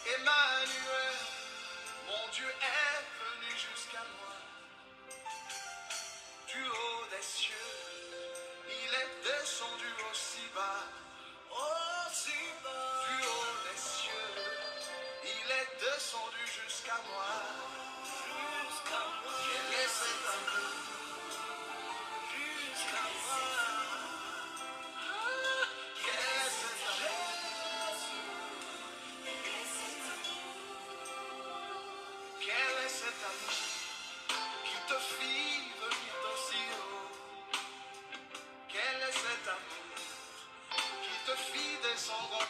Emmanuel, mon Dieu est venu jusqu'à moi. Du haut des cieux, il est descendu aussi bas. Aussi bas. Du haut des cieux, il est descendu jusqu'à moi. Jusqu'à moi. Quel est cet amour? Jusqu'à moi. Quel est cet amour? Quel est cet amour qui te fit venir d'aussi haut? Quel est cet amour qui te fit descendre?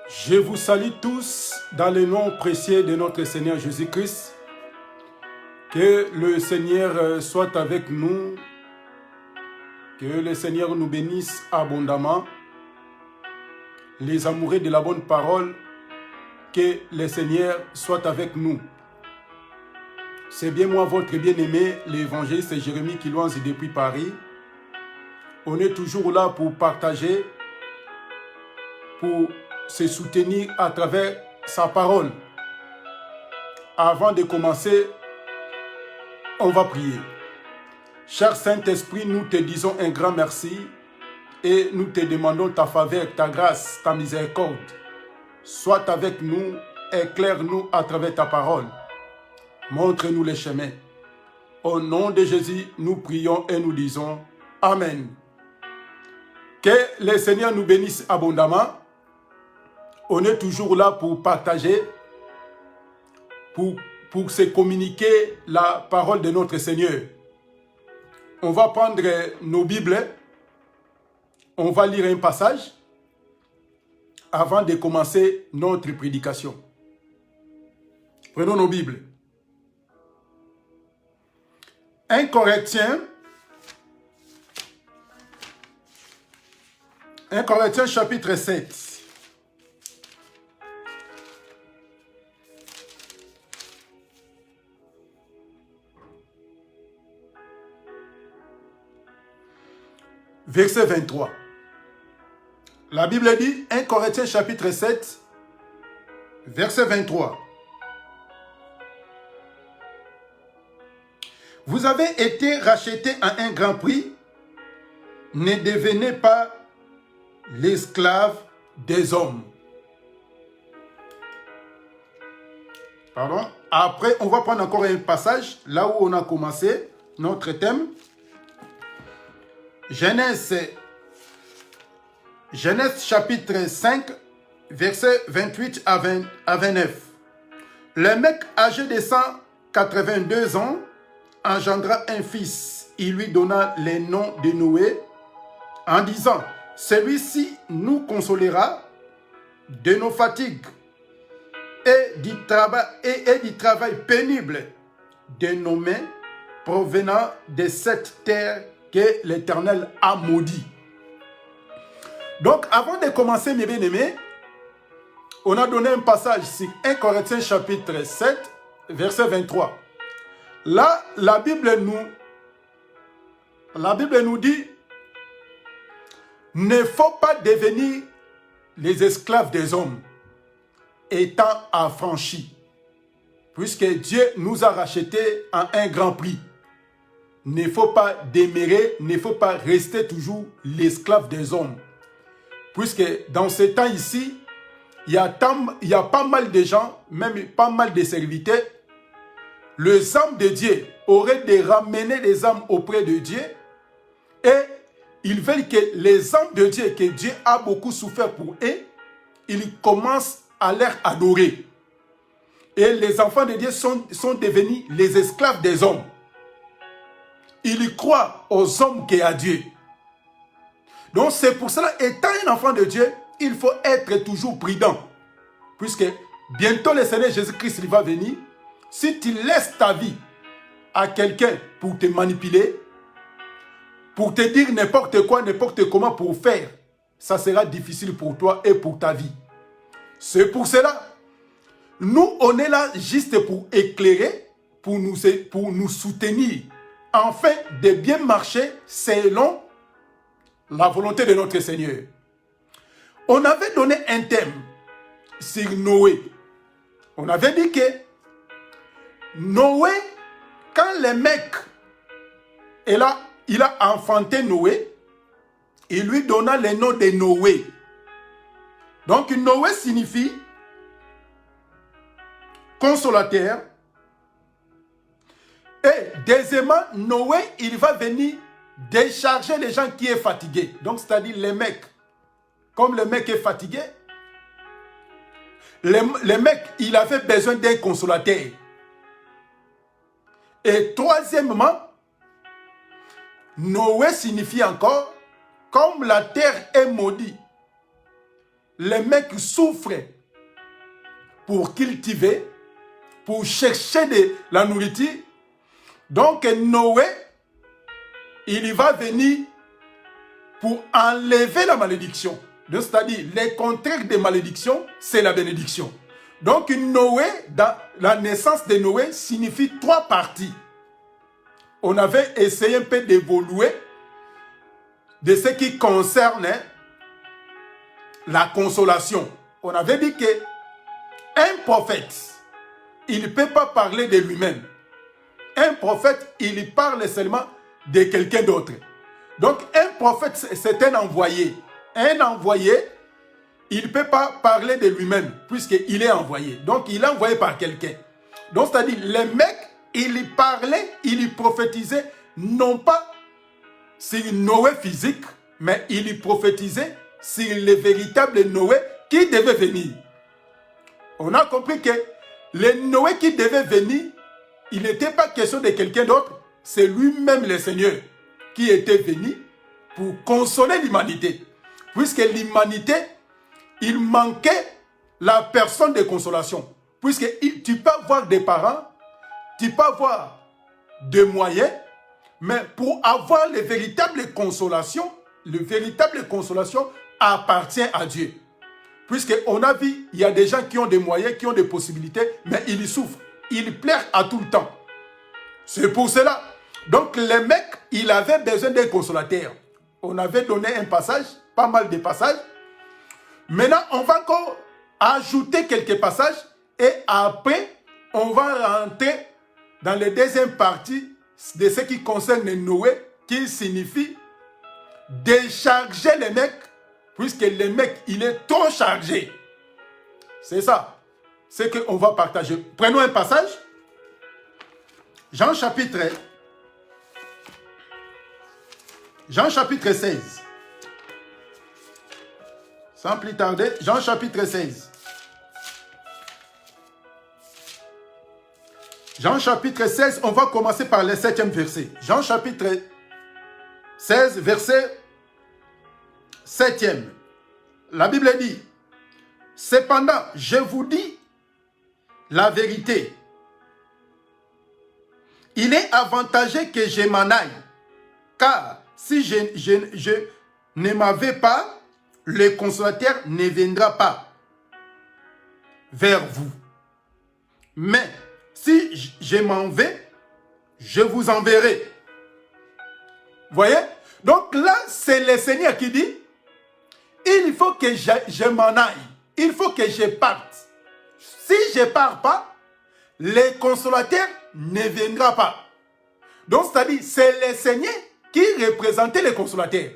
Je vous salue tous dans le nom précieux de notre Seigneur Jésus-Christ. Que le Seigneur soit avec nous. Que le Seigneur nous bénisse abondamment. Les amoureux de la bonne parole, que le Seigneur soit avec nous. C'est bien moi, votre bien-aimé, l'évangéliste Jérémie Kilouanzi depuis Paris. On est toujours là pour partager, pour se soutenir à travers sa parole. Avant de commencer, on va prier. Cher Saint-Esprit, nous te disons un grand merci et nous te demandons ta faveur, ta grâce, ta miséricorde. Sois avec nous, éclaire-nous à travers ta parole. Montre-nous les chemins. Au nom de Jésus, nous prions et nous disons Amen. Que le Seigneur nous bénisse abondamment. On est toujours là pour partager, pour se communiquer la parole de notre Seigneur. On va prendre nos Bibles, on va lire un passage avant de commencer notre prédication. Prenons nos Bibles. 1 Corinthiens chapitre 7. Verset 23. La Bible dit, 1 Corinthiens chapitre 7, verset 23. Vous avez été rachetés à un grand prix, ne devenez pas l'esclave des hommes. Pardon. Après, on va prendre encore un passage, là où on a commencé notre thème. Genèse chapitre 5, verset 28 à 29. Le mec âgé de 182 ans engendra un fils. Il lui donna le nom de Noé en disant, celui-ci nous consolera de nos fatigues et du travail pénible de nos mains provenant de cette terre que l'Éternel a maudit. Donc, avant de commencer, mes bien-aimés, on a donné un passage sur 1 Corinthiens chapitre 7, verset 23. Là, la Bible nous dit, ne faut pas devenir les esclaves des hommes, étant affranchis, puisque Dieu nous a rachetés à un grand prix. Ne faut pas demeurer, ne faut pas rester toujours l'esclave des hommes. Puisque dans ce temps ici, il y a pas mal de gens, même pas mal de serviteurs, les âmes de Dieu auraient de ramener les âmes auprès de Dieu et ils veulent que les âmes de Dieu, que Dieu a beaucoup souffert pour eux, ils commencent à les adorer. Et les enfants de Dieu sont devenus les esclaves des hommes. Ils croient aux hommes qu'à Dieu. Donc c'est pour cela, étant un enfant de Dieu, il faut être toujours prudent. Puisque bientôt le Seigneur Jésus-Christ va venir. Si tu laisses ta vie à quelqu'un pour te manipuler, pour te dire n'importe quoi, n'importe comment pour faire, ça sera difficile pour toi et pour ta vie. C'est pour cela, nous on est là juste pour éclairer, pour nous soutenir, afin de bien marcher selon la volonté de notre Seigneur. On avait donné un thème sur Noé. On avait dit que Noé, quand le mec, il a enfanté Noé, il lui donna le nom de Noé. Donc Noé signifie consolateur. Et deuxièmement, Noé, il va venir décharger les gens qui sont fatigués. Donc c'est-à-dire les mecs. Comme le mec est fatigué, le mec, il avait besoin d'un consolateur. Et troisièmement, Noé signifie encore, comme la terre est maudite, les mecs souffrent pour cultiver, pour chercher de la nourriture. Donc Noé, il va venir pour enlever la malédiction. C'est-à-dire, le contraire de malédiction, c'est la bénédiction. Donc Noé, dans la naissance de Noé, signifie trois parties. On avait essayé un peu d'évoluer de ce qui concerne la consolation. On avait dit que un prophète, il ne peut pas parler de lui-même. Un prophète, il parle seulement de quelqu'un d'autre. Donc un prophète, c'est un envoyé. Un envoyé, il ne peut pas parler de lui-même puisqu'il est envoyé. Donc il est envoyé par quelqu'un. Donc c'est-à-dire, les mecs, il parlait, il prophétisait, non pas sur Noé physique, mais il prophétisait sur le véritable Noé qui devait venir. On a compris que le Noé qui devait venir, il n'était pas question de quelqu'un d'autre, c'est lui-même le Seigneur qui était venu pour consoler l'humanité. Puisque l'humanité, il manquait la personne de consolation. Puisque tu peux avoir des parents, tu peux avoir des moyens, mais pour avoir les véritables consolations, appartient à Dieu. Puisqu'on a vu, il y a des gens qui ont des moyens, qui ont des possibilités, mais ils souffrent. Ils pleurent à tout le temps. C'est pour cela. Donc, le mec, il avait besoin d'un consolateur. On avait donné un passage, pas mal de passages. Maintenant, on va encore ajouter quelques passages et après, on va rentrer dans la deuxième partie de ce qui concerne Noé, qui signifie décharger les mecs, puisque le mec, il est trop chargé. C'est ça. C'est qu'on va partager. Prenons un passage. Jean chapitre 16. Sans plus tarder, Jean chapitre 16. Jean chapitre 16, on va commencer par le 7e verset. Jean chapitre 16, verset 7e. La Bible dit, « Cependant, je vous dis la vérité. Il est avantageux que je m'en aille, car si je ne m'avais pas, le consolateur ne viendra pas vers vous. Mais si je m'en vais, je vous enverrai. » Voyez? Donc là, c'est le Seigneur qui dit, il faut que je m'en aille. Il faut que je parte. Si je ne pars pas, le consolateur ne viendra pas. Donc, c'est-à-dire, c'est le Seigneur qui représentait le consolateur.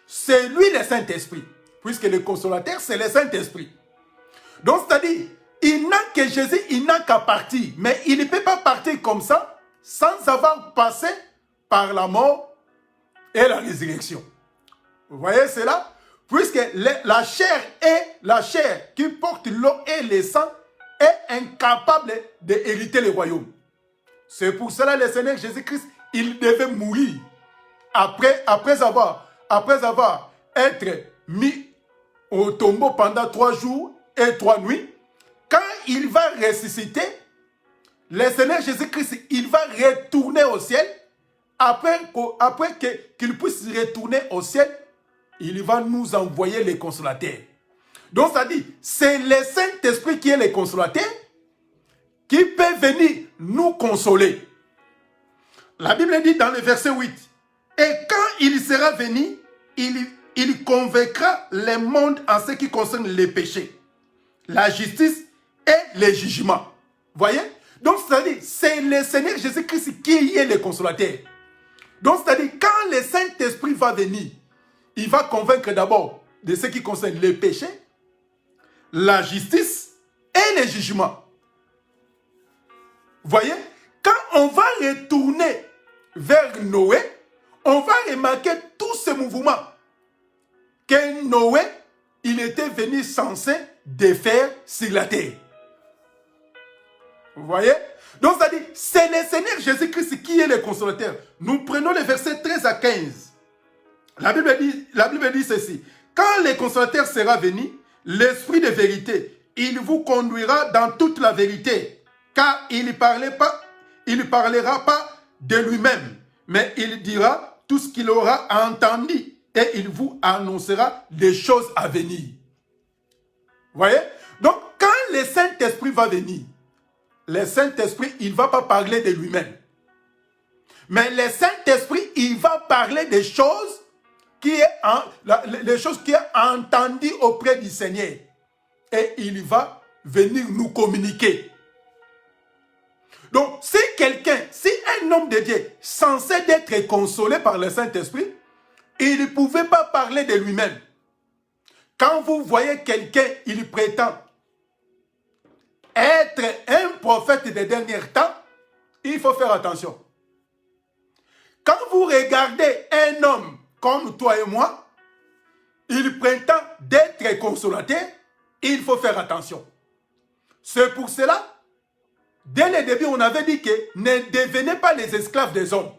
C'est lui le Saint-Esprit. Puisque le consolateur, c'est le Saint-Esprit. Donc, c'est-à-dire, il n'a que Jésus, il n'a qu'à partir. Mais il ne peut pas partir comme ça, sans avoir passé par la mort et la résurrection. Vous voyez cela? Puisque la chair qui porte l'eau et le sang est incapable d'hériter le royaume. C'est pour cela que le Seigneur Jésus-Christ, il devait mourir. Après avoir été mis au tombeau pendant 3 jours et 3 nuits, quand il va ressusciter, le Seigneur Jésus-Christ, il va retourner au ciel. Après qu'il puisse retourner au ciel, il va nous envoyer les consolateurs. Donc ça dit, c'est le Saint-Esprit qui est le consolateur, qui peut venir nous consoler. La Bible dit dans le verset 8, « Et quand il sera venu, il convaincra le monde en ce qui concerne les péchés, la justice et le jugement. Voyez? Donc, c'est-à-dire, c'est le Seigneur Jésus-Christ qui est le consolateur. Donc, c'est-à-dire, quand le Saint-Esprit va venir, il va convaincre d'abord de ce qui concerne le péché, la justice et le jugement. Voyez? Quand on va retourner vers Noé, on va remarquer tout ce mouvement que Noé, il était venu censé défaire sur la terre. Vous voyez? Donc, c'est-à-dire, c'est le Seigneur Jésus-Christ qui est le consolateur. Nous prenons les versets 13 à 15. La Bible dit ceci. Quand le consolateur sera venu, l'Esprit de vérité, il vous conduira dans toute la vérité, car il ne parlera pas de lui-même, mais il dira tout ce qu'il aura entendu et il vous annoncera des choses à venir. Vous voyez? Donc, quand le Saint-Esprit va venir, le Saint-Esprit, il ne va pas parler de lui-même. Mais le Saint-Esprit, il va parler des choses les choses qui est entendues auprès du Seigneur. Et il va venir nous communiquer. Donc, si un homme de Dieu, censé être consolé par le Saint-Esprit, il ne pouvait pas parler de lui-même. Quand vous voyez quelqu'un, il prétend être un prophète des derniers temps, il faut faire attention. Quand vous regardez un homme comme toi et moi, il prétend d'être consolateur, il faut faire attention. C'est pour cela, dès le début, on avait dit que ne devenez pas les esclaves des hommes.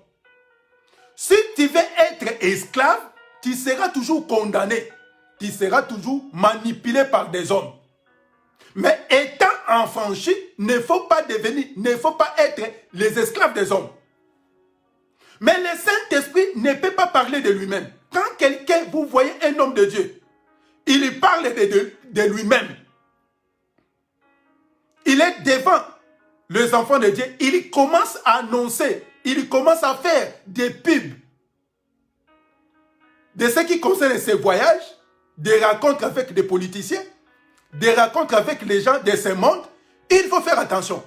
Si tu veux être esclave, tu seras toujours condamné. Tu seras toujours manipulé par des hommes. Mais étant affranchi, il ne faut pas être les esclaves des hommes. Mais le Saint-Esprit ne peut pas parler de lui-même. Quand quelqu'un, vous voyez un homme de Dieu, il parle de lui-même. Il est devant les enfants de Dieu. Il commence à annoncer, il commence à faire des pubs de ce qui concerne ses voyages, des rencontres avec des politiciens, des rencontres avec les gens de ce monde. Il faut faire attention.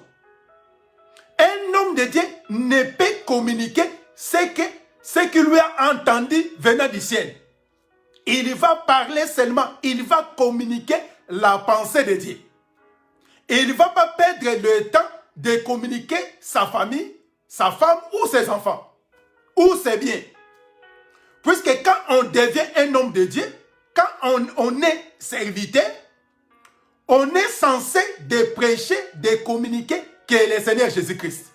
Un homme de Dieu ne peut communiquer ce qu'il lui a entendu venant du ciel. Il va parler seulement, il va communiquer la pensée de Dieu. Il ne va pas perdre le temps de communiquer sa famille, sa femme ou ses enfants, ou ses biens. Puisque quand on devient un homme de Dieu, quand on est serviteur, on est censé de prêcher, de communiquer que le Seigneur Jésus-Christ.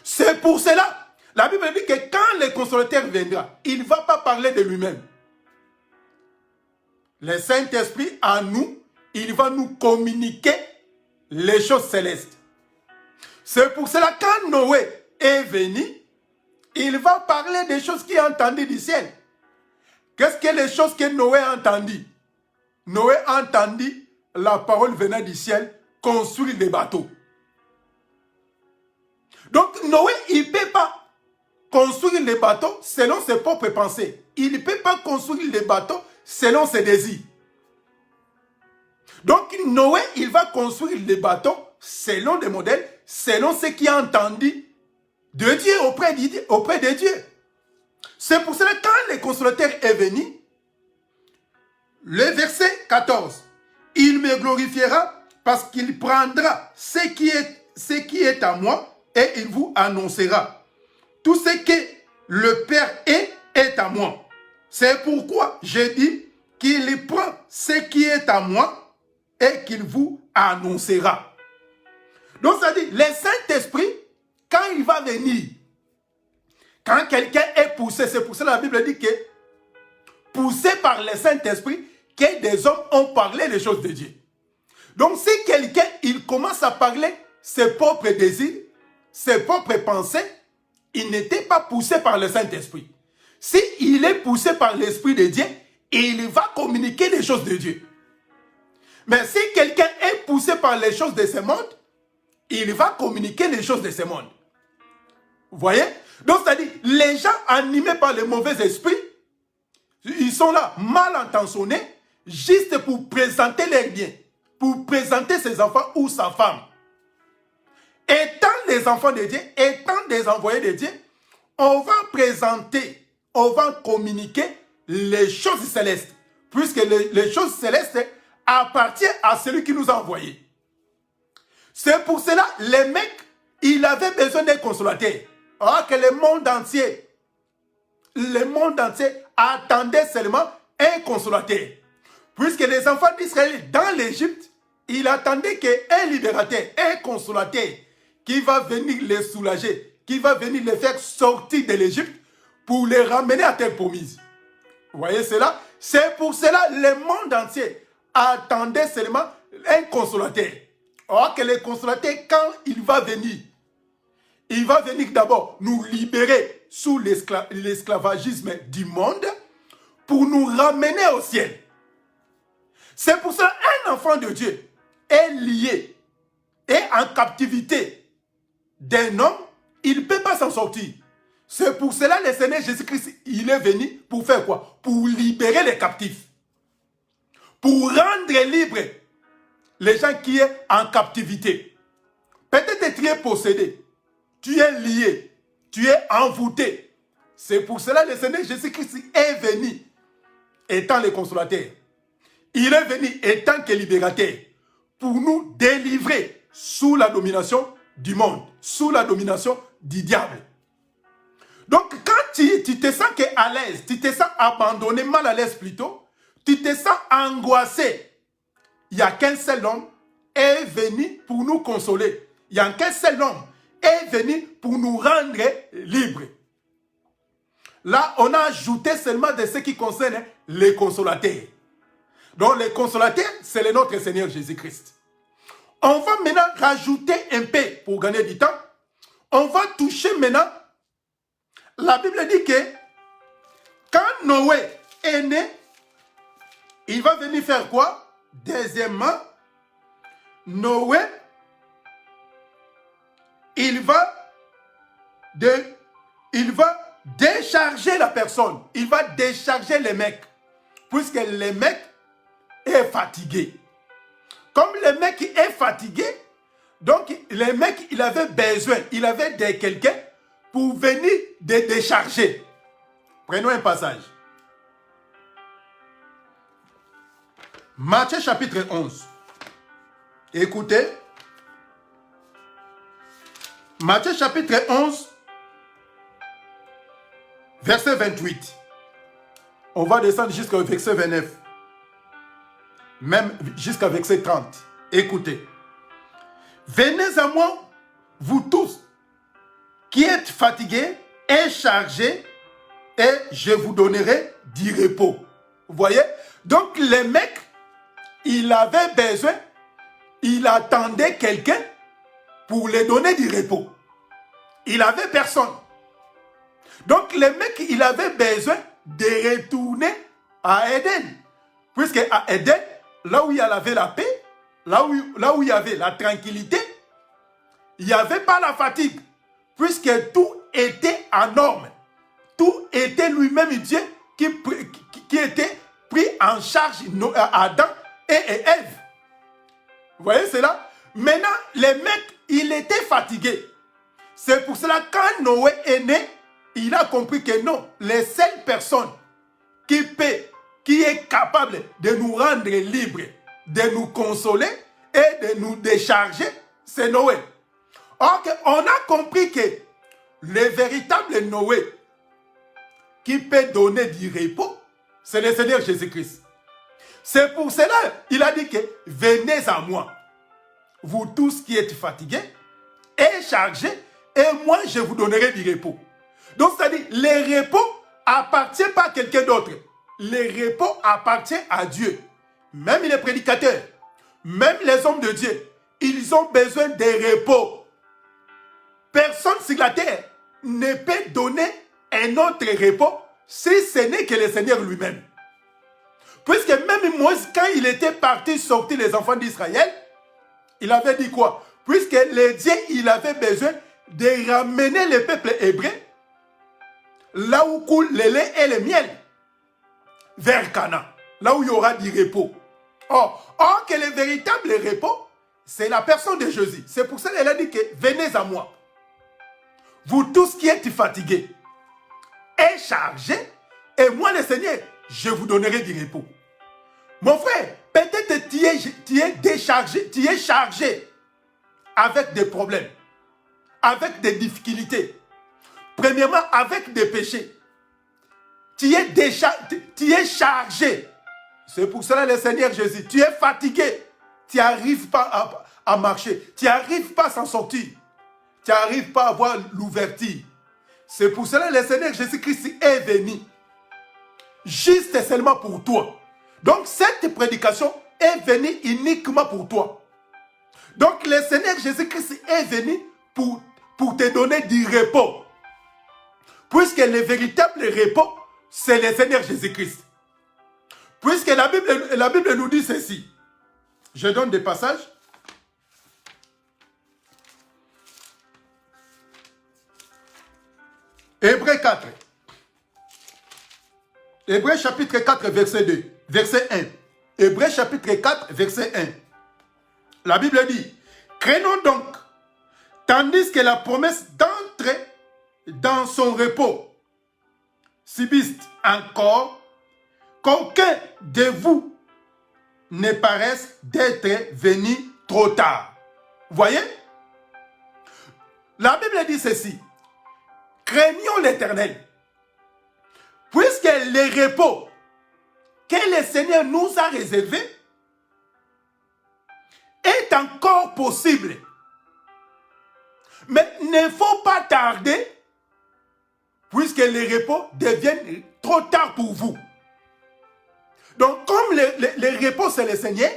C'est pour cela, la Bible dit que quand le consolateur viendra, il ne va pas parler de lui-même. Le Saint-Esprit en nous, il va nous communiquer les choses célestes. C'est pour cela, quand Noé est venu, il va parler des choses qu'il a entendues du ciel. Qu'est-ce que les choses que Noé a entendues? Noé a entendu la parole venant du ciel, construire des bateaux. Donc Noé, il ne peut pas construire les bateaux selon ses propres pensées. Il ne peut pas construire les bateaux selon ses désirs. Donc Noé, il va construire les bateaux selon des modèles, selon ce qu'il a entendu de Dieu auprès de Dieu. C'est pour cela que quand le consolateur est venu, le verset 14, il me glorifiera parce qu'il prendra ce qui est à moi et il vous annoncera. Tout ce que le Père est à moi. C'est pourquoi je dis qu'il prend ce qui est à moi et qu'il vous annoncera. Donc ça dit, le Saint-Esprit, quand il va venir, quand quelqu'un est poussé, c'est pour ça que la Bible dit que poussé par le Saint-Esprit, que des hommes ont parlé les choses de Dieu. Donc si quelqu'un, il commence à parler ses propres désirs, ses propres pensées, il n'était pas poussé par le Saint-Esprit. S'il est poussé par l'Esprit de Dieu, il va communiquer les choses de Dieu. Mais si quelqu'un est poussé par les choses de ce monde, il va communiquer les choses de ce monde. Vous voyez? Donc, c'est-à-dire, les gens animés par le mauvais esprit, ils sont là, mal intentionnés, juste pour présenter les biens, pour présenter ses enfants ou sa femme. Étant les enfants de Dieu, étant des envoyés de Dieu, on va présenter, on va communiquer les choses célestes, puisque les choses célestes appartiennent à celui qui nous a envoyés. C'est pour cela, les mecs, il avait besoin d'un consolateur. Alors que le monde entier attendait seulement un consolateur. Puisque les enfants d'Israël, dans l'Égypte, ils attendaient qu'un libérateur, un consolateur, qui va venir les soulager, qui va venir les faire sortir de l'Égypte pour les ramener à terre promise. Vous voyez cela? C'est pour cela que le monde entier attendait seulement un consolateur. Or que le consolateur, quand il va venir d'abord nous libérer sous l'esclavagisme du monde pour nous ramener au ciel. C'est pour cela qu'un enfant de Dieu est lié et en captivité d'un homme, il ne peut pas s'en sortir. C'est pour cela que le Seigneur Jésus-Christ, il est venu pour faire quoi? Pour libérer les captifs. Pour rendre libres les gens qui sont en captivité. Peut-être tu es possédé, tu es lié, tu es envoûté. C'est pour cela que le Seigneur Jésus-Christ est venu étant le consolateur. Il est venu étant que libérateur pour nous délivrer sous la domination du monde, sous la domination du diable. Donc quand tu te sens à l'aise, tu te sens abandonné, mal à l'aise plutôt, tu te sens angoissé, il n'y a qu'un seul homme est venu pour nous consoler. Il n'y a qu'un seul homme est venu pour nous rendre libres. Là, on a ajouté seulement de ce qui concerne les consolateurs. Donc, les consolateurs, c'est notre Seigneur Jésus-Christ. On va maintenant rajouter un peu pour gagner du temps. On va toucher maintenant. La Bible dit que quand Noé est né, il va venir faire quoi? Deuxièmement, Noé, il va décharger la personne. Il va décharger les mecs. Puisque les mecs est fatigué. Comme le mec est fatigué, donc le mec, il avait besoin, il avait de quelqu'un pour venir de décharger. Prenons un passage. Matthieu chapitre 11. Écoutez. Matthieu chapitre 11, verset 28. On va descendre jusqu'au verset 29. Même jusqu'à verset 30. Écoutez. Venez à moi, vous tous, qui êtes fatigués et chargés, et je vous donnerai du repos. Vous voyez? Donc, les mecs, il avait besoin, il attendait quelqu'un pour lui donner du repos. Il n'avait personne. Donc, le mec, il avait besoin de retourner à Éden. Puisque à Éden, là où il y avait la paix, là où il y avait la tranquillité, il n'y avait pas la fatigue. Puisque tout était en norme. Tout était lui-même Dieu qui était pris en charge Adam et Ève. Vous voyez cela? Maintenant, les mecs, il était fatigué. C'est pour cela que quand Noé est né, il a compris que non, les seules personnes qui est capable de nous rendre libres, de nous consoler et de nous décharger, c'est Noé. Or, on a compris que le véritable Noé qui peut donner du repos, c'est le Seigneur Jésus-Christ. C'est pour cela qu'il a dit que venez à moi, vous tous qui êtes fatigués et chargés, et moi je vous donnerai du repos. Donc c'est-à-dire, le repos appartient pas à quelqu'un d'autre. Le repos appartient à Dieu. Même les prédicateurs, même les hommes de Dieu, ils ont besoin de repos. Personne sur la terre ne peut donner un autre repos si ce n'est que le Seigneur lui-même. Puisque même Moïse, quand il était parti sortir les enfants d'Israël, il avait dit quoi? Puisque le Dieu, il avait besoin de ramener le peuple hébreu là où coule le lait et le miel, vers Canaan. là où il y aura du repos. Or que le véritable repos, c'est la personne de Jésus. C'est pour ça qu'elle a dit que venez à moi. Vous tous qui êtes fatigués et chargés, et moi le Seigneur, je vous donnerai du repos. Mon frère, peut-être tu es déchargé, tu es chargé avec des problèmes, avec des difficultés. Premièrement, avec des péchés. Tu es chargé. C'est pour cela le Seigneur Jésus, tu es fatigué. Tu n'arrives pas à marcher. Tu n'arrives pas à s'en sortir. Tu n'arrives pas à avoir l'ouverture. C'est pour cela que le Seigneur Jésus-Christ est venu. Juste et seulement pour toi. Donc cette prédication est venue uniquement pour toi. Donc le Seigneur Jésus-Christ est venu pour te donner du repos. Puisque le véritable repos, c'est le Seigneur Jésus-Christ. Puisque la Bible nous dit ceci. Je donne des passages. Hébreux 4. Hébreux chapitre 4, verset 2. Verset 1. Hébreux chapitre 4, verset 1. La Bible dit, craignons donc, tandis que la promesse d'entrer dans son repos subsiste encore, qu'aucun de vous ne paraisse d'être venu trop tard. Vous voyez? La Bible dit ceci. Craignons l'Éternel. Puisque le repos que le Seigneur nous a réservé est encore possible. Mais il ne faut pas tarder, puisque le repos devient trop tard pour vous. Donc, comme le repos, c'est le Seigneur,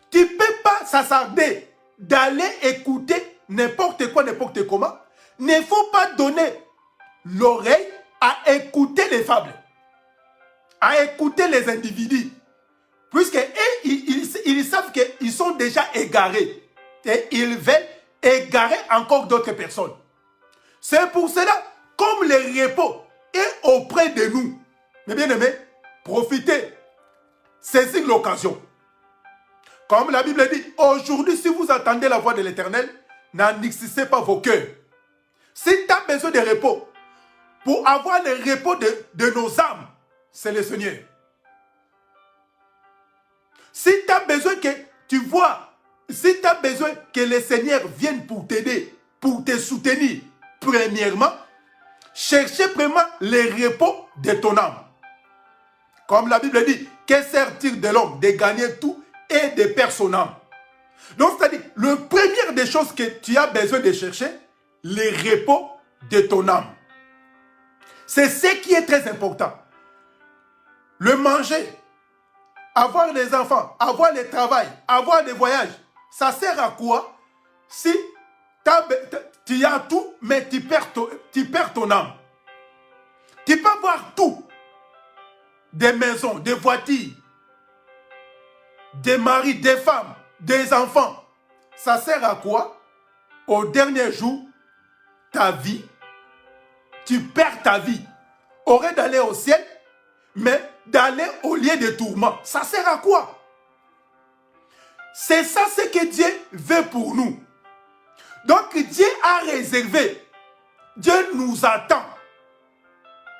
tu ne peux pas s'attarder d'aller écouter n'importe quoi, n'importe comment. Il ne faut pas donner l'oreille à écouter les fables, à écouter les individus, puisque ils savent qu'ils sont déjà égarés et ils veulent égarer encore d'autres personnes. C'est pour cela, comme le repos est auprès de nous, mes bien-aimés, profitez, saisissez l'occasion. Comme la Bible dit, aujourd'hui, si vous entendez la voix de l'Éternel, n'endurcissez pas vos cœurs. Si tu as besoin de repos, pour avoir le repos de nos âmes, c'est le Seigneur. Si tu as besoin que, tu vois, si tu as besoin que le Seigneur vienne pour t'aider, pour te soutenir, premièrement, cherchez vraiment le repos de ton âme. Comme la Bible dit, que sert-il de l'homme de gagner tout et de perdre son âme? Donc, c'est-à-dire, la première des choses que tu as besoin de chercher, le repos de ton âme. C'est ce qui est très important. Le manger, avoir des enfants, avoir le travail, avoir des voyages, ça sert à quoi si tu as tout, mais tu perds ton âme? Tu peux avoir tout. Des maisons, des voitures, des maris, des femmes, des enfants. Ça sert à quoi? Au dernier jour, ta vie, tu perds ta vie. Aurait d'aller au ciel, mais d'aller au lieu de tourment. Ça sert à quoi? C'est ça ce que Dieu veut pour nous. Donc Dieu a réservé. Dieu nous attend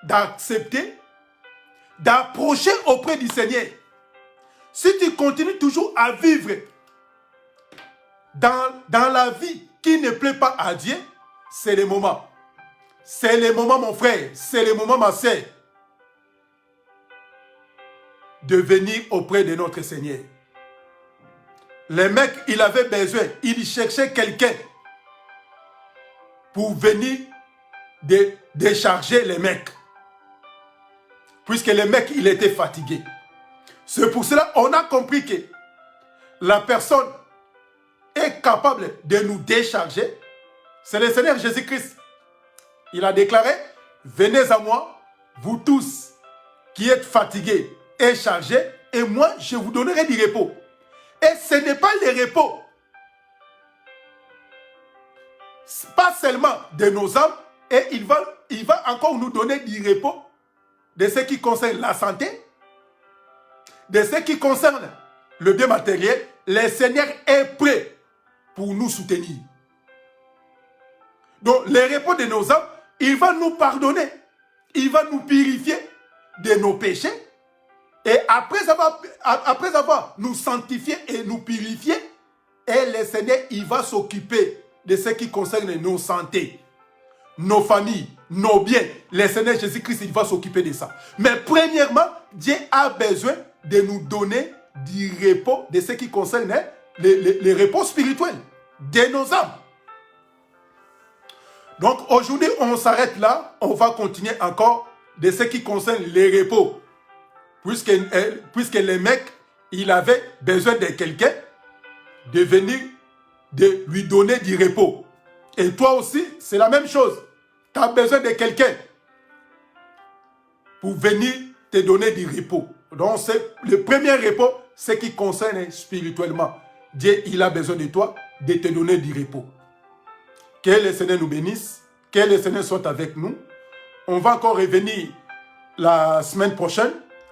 d'accepter, d'approcher auprès du Seigneur. Si tu continues toujours à vivre dans la vie qui ne plaît pas à Dieu, c'est le moment. C'est le moment, mon frère, c'est le moment, ma sœur, de venir auprès de notre Seigneur. Le mec, il avait besoin, il cherchait quelqu'un pour venir décharger les mecs. Puisque le mec, il était fatigué. C'est pour cela qu'on a compris que la personne est capable de nous décharger. C'est le Seigneur Jésus-Christ. Il a déclaré, venez à moi, vous tous qui êtes fatigués et chargés, et moi, je vous donnerai du repos. Et ce n'est pas le repos, pas seulement de nos âmes, et il va encore nous donner du repos de ce qui concerne la santé, de ce qui concerne le bien matériel, le Seigneur est prêt pour nous soutenir. Donc, le repos de nos âmes, il va nous pardonner. Il va nous purifier de nos péchés. Et après avoir nous sanctifié et nous purifié, et le Seigneur, il va s'occuper de ce qui concerne nos santé, nos familles, nos biens. Le Seigneur Jésus-Christ, il va s'occuper de ça. Mais premièrement, Dieu a besoin de nous donner du repos de ce qui concerne les repos spirituels de nos âmes. Donc aujourd'hui, on s'arrête là. On va continuer encore de ce qui concerne les repos. Puisque le mec, il avait besoin de quelqu'un de venir, de lui donner du repos. Et toi aussi, c'est la même chose. Tu as besoin de quelqu'un pour venir te donner du repos. Donc, le premier repos, c'est qui concerne spirituellement. Dieu, il a besoin de toi, de te donner du repos. Que le Seigneur nous bénisse, que le Seigneur soit avec nous. On va encore revenir la semaine prochaine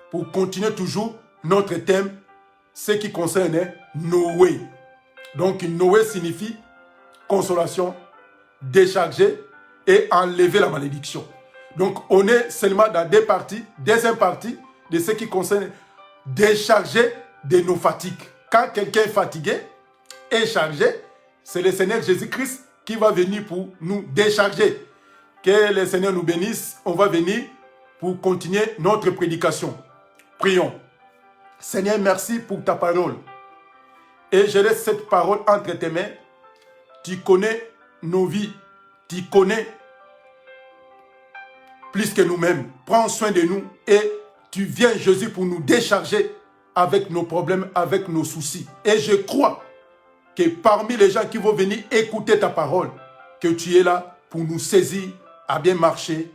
pour continuer toujours notre thème, ce qui concerne Noé. Donc, Noé signifie consolation, décharger et enlever la malédiction. Donc, on est seulement dans deux parties, deuxième partie de ce qui concerne décharger de nos fatigues. Quand quelqu'un est fatigué et chargé, c'est le Seigneur Jésus-Christ qui va venir pour nous décharger. Que le Seigneur nous bénisse. On va venir pour continuer notre prédication. Prions. Seigneur, merci pour ta parole. Et je laisse cette parole entre tes mains. Tu connais nos vies. Tu connais plus que nous-mêmes. Prends soin de nous et tu viens, Jésus, pour nous décharger avec nos problèmes, avec nos soucis. Et je crois que parmi les gens qui vont venir écouter ta parole, que tu es là pour nous saisir à bien marcher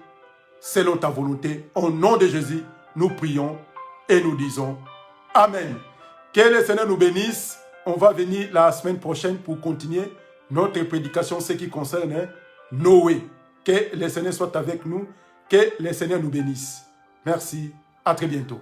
selon ta volonté. Au nom de Jésus, nous prions et nous disons Amen. Que le Seigneur nous bénisse. On va venir la semaine prochaine pour continuer notre prédication, ce qui concerne Noé. Que le Seigneur soit avec nous. Que le Seigneur nous bénisse. Merci. À très bientôt.